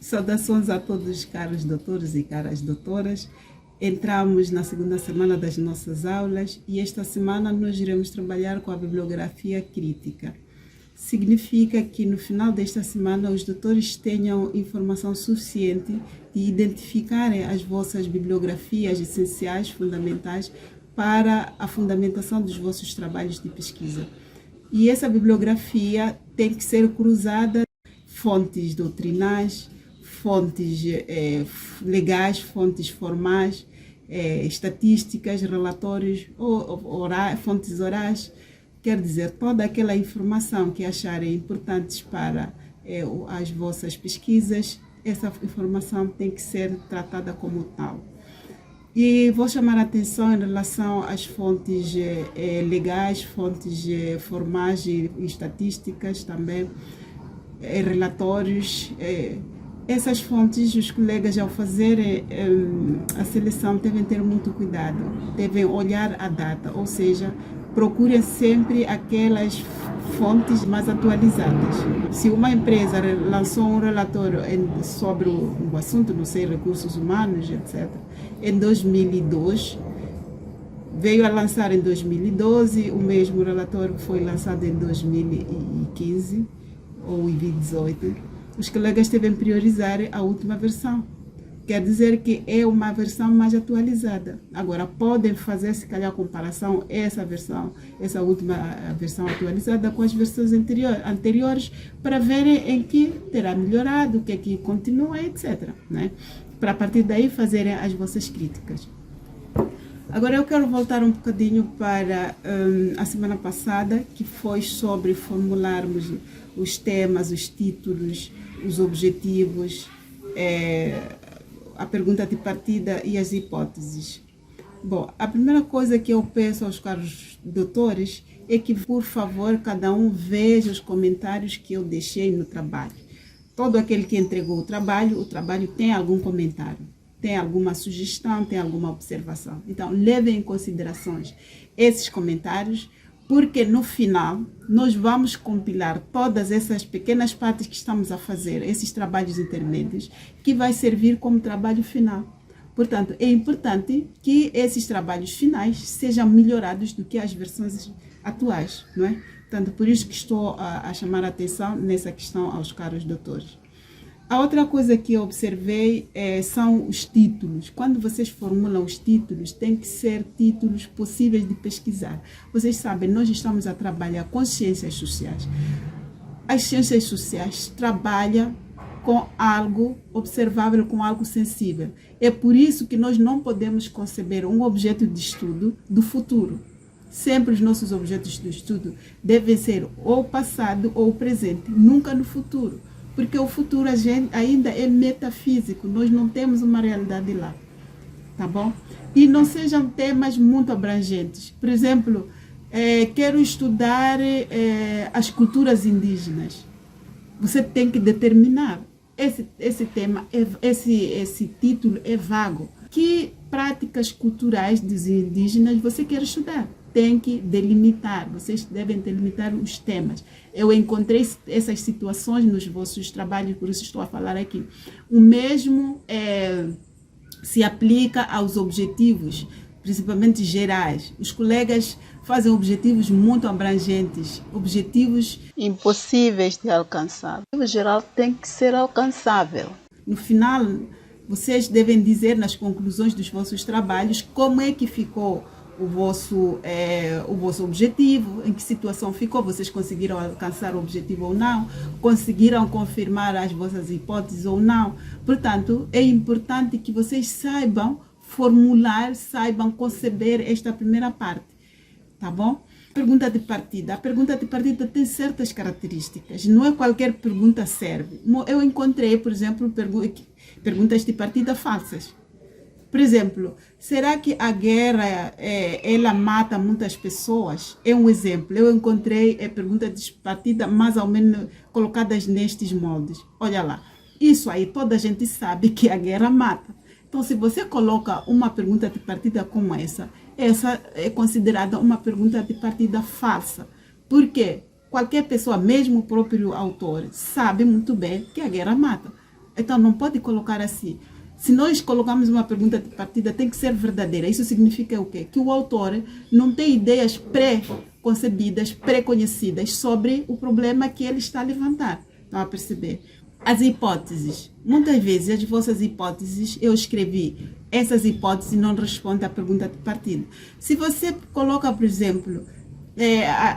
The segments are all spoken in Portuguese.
Saudações a todos, caros doutores e caras doutoras. Entramos na segunda semana das nossas aulas e esta semana nós iremos trabalhar com a bibliografia crítica. Significa que no final desta semana os doutores tenham informação suficiente de identificarem as vossas bibliografias essenciais, fundamentais, para a fundamentação dos vossos trabalhos de pesquisa. E essa bibliografia tem que ser cruzada fontes doutrinais, fontes legais, fontes formais, estatísticas, relatórios, fontes orais, quer dizer, toda aquela informação que acharem importantes para as vossas pesquisas, essa informação tem que ser tratada como tal. E vou chamar a atenção em relação às fontes legais, fontes formais e estatísticas também, relatórios. Essas fontes, os colegas, ao fazerem a seleção, devem ter muito cuidado, devem olhar a data, ou seja, procurem sempre aquelas fontes mais atualizadas. Se uma empresa lançou um relatório sobre o assunto, não sei, recursos humanos, etc., em 2002, veio a lançar em 2012, o mesmo relatório foi lançado em 2015 ou 2018, os colegas devem priorizar a última versão. Quer dizer que é uma versão mais atualizada. Agora, podem fazer, se calhar, a comparação, essa última versão atualizada com as versões anteriores, para verem em que terá melhorado, o que é que continua, etc. Né? Para a partir daí fazerem as vossas críticas. Agora eu quero voltar um bocadinho para a semana passada, que foi sobre formularmos os temas, os títulos, os objetivos, a pergunta de partida e as hipóteses. Bom, a primeira coisa que eu peço aos caros doutores é que, por favor, cada um veja os comentários que eu deixei no trabalho. Todo aquele que entregou o trabalho tem algum comentário, tem alguma sugestão, tem alguma observação. Então, levem em consideração esses comentários, porque no final nós vamos compilar todas essas pequenas partes que estamos a fazer, esses trabalhos intermédios, que vai servir como trabalho final. Portanto, é importante que esses trabalhos finais sejam melhorados do que as versões atuais, não é? Portanto, por isso que estou a chamar a atenção nessa questão aos caros doutores. A outra coisa que eu observei são os títulos. Quando vocês formulam os títulos, tem que ser títulos possíveis de pesquisar. Vocês sabem, nós estamos a trabalhar com ciências sociais. As ciências sociais trabalham com algo observável, com algo sensível. É por isso que nós não podemos conceber um objeto de estudo do futuro. Sempre os nossos objetos de estudo devem ser ou o passado ou o presente, nunca no futuro. Porque o futuro ainda é metafísico, nós não temos uma realidade lá, tá bom? E não sejam temas muito abrangentes. Por exemplo, quero estudar as culturas indígenas. Você tem que determinar. Esse tema, esse título é vago. Que práticas culturais dos indígenas você quer estudar? Tem que delimitar, vocês devem delimitar os temas. Eu encontrei essas situações nos vossos trabalhos, por isso estou a falar aqui. O mesmo se aplica aos objetivos, principalmente gerais. Os colegas fazem objetivos muito abrangentes, objetivos impossíveis de alcançar. O objetivo geral tem que ser alcançável. No final, vocês devem dizer nas conclusões dos vossos trabalhos como é que ficou o vosso objetivo, em que situação ficou, vocês conseguiram alcançar o objetivo ou não, conseguiram confirmar as vossas hipóteses ou não. Portanto, é importante que vocês saibam formular, saibam conceber esta primeira parte, tá bom? Pergunta de partida. A pergunta de partida tem certas características, não é qualquer pergunta serve. Eu encontrei, por exemplo, perguntas de partida falsas. Por exemplo, será que a guerra ela mata muitas pessoas? É um exemplo. Eu encontrei perguntas de partida mais ou menos colocadas nestes moldes. Olha lá, isso aí toda a gente sabe que a guerra mata. Então, se você coloca uma pergunta de partida como essa é considerada uma pergunta de partida falsa. Por quê? Qualquer pessoa, mesmo o próprio autor, sabe muito bem que a guerra mata. Então não pode colocar assim. Se nós colocamos uma pergunta de partida, tem que ser verdadeira. Isso significa o quê? Que o autor não tem ideias pré-concebidas, pré-conhecidas sobre o problema que ele está a levantar. Estão a perceber? As hipóteses. Muitas vezes, as vossas hipóteses, eu escrevi, essas hipóteses não respondem à pergunta de partida. Se você coloca, por exemplo,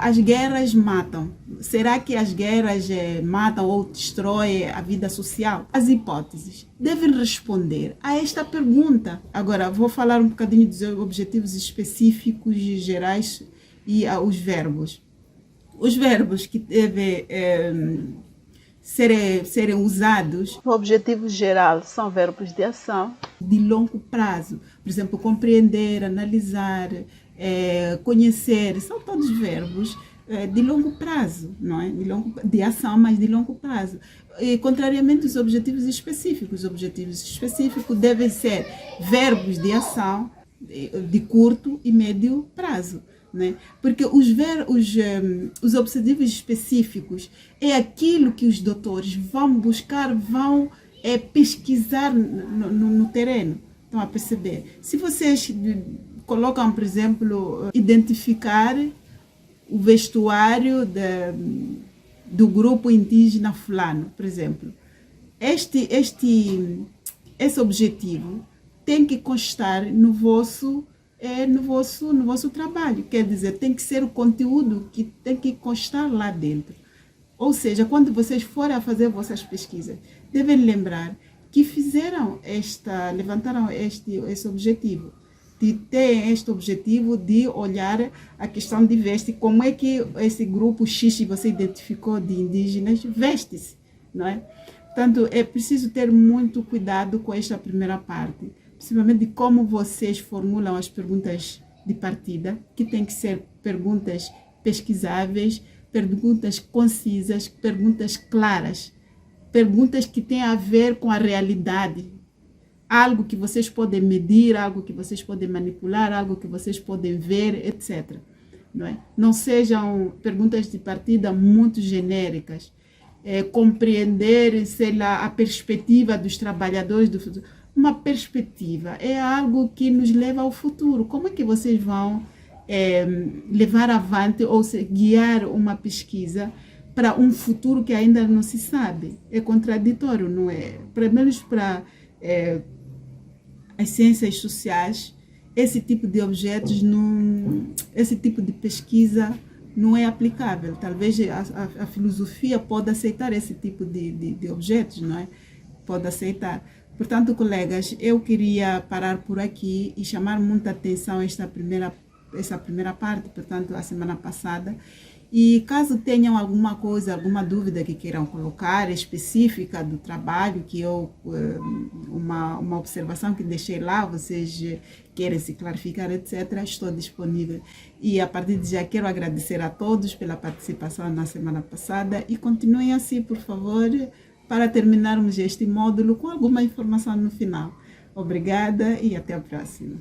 as guerras matam. Será que as guerras matam ou destroem a vida social? As hipóteses devem responder a esta pergunta. Agora, vou falar um bocadinho dos objetivos específicos e gerais e os verbos. Os verbos que devem serem usados. O objetivo geral são verbos de ação. De longo prazo. Por exemplo, compreender, analisar, conhecer, são todos verbos de longo prazo, não é? De ação, mas de longo prazo. E, contrariamente aos objetivos específicos. Os objetivos específicos devem ser verbos de ação de curto e médio prazo. Né? Porque os objetivos específicos é aquilo que os doutores vão buscar, vão pesquisar no terreno. Estão a perceber? Se vocês colocam, por exemplo, identificar o vestuário do grupo indígena fulano, por exemplo, esse objetivo tem que constar no vosso trabalho. Quer dizer, tem que ser o conteúdo que tem que constar lá dentro. Ou seja, quando vocês forem a fazer vossas pesquisas, devem lembrar que levantaram esse objetivo. De ter este objetivo de olhar a questão de vestir, como é que esse grupo X que você identificou de indígenas veste-se, não é? Portanto, é preciso ter muito cuidado com esta primeira parte, principalmente de como vocês formulam as perguntas de partida, que tem que ser perguntas pesquisáveis, perguntas concisas, perguntas claras, perguntas que têm a ver com a realidade, algo que vocês podem medir, algo que vocês podem manipular, algo que vocês podem ver, etc. Não é? Não sejam perguntas de partida muito genéricas. Compreender, sei lá, a perspectiva dos trabalhadores do futuro. Uma perspectiva é algo que nos leva ao futuro. Como é que vocês vão levar avante ou guiar uma pesquisa para um futuro que ainda não se sabe? É contraditório, não é? Pelo menos para as ciências sociais, esse tipo de objetos, esse tipo de pesquisa não é aplicável. Talvez a filosofia pode aceitar esse tipo de objetos, não é? Pode aceitar. Portanto, colegas, eu queria parar por aqui e chamar muita atenção a essa primeira parte, portanto, a semana passada. E caso tenham alguma coisa, alguma dúvida que queiram colocar, específica do trabalho, uma observação que deixei lá, vocês querem se clarificar, etc., estou disponível. E a partir de já quero agradecer a todos pela participação na semana passada e continuem assim, por favor, para terminarmos este módulo com alguma informação no final. Obrigada e até a próxima.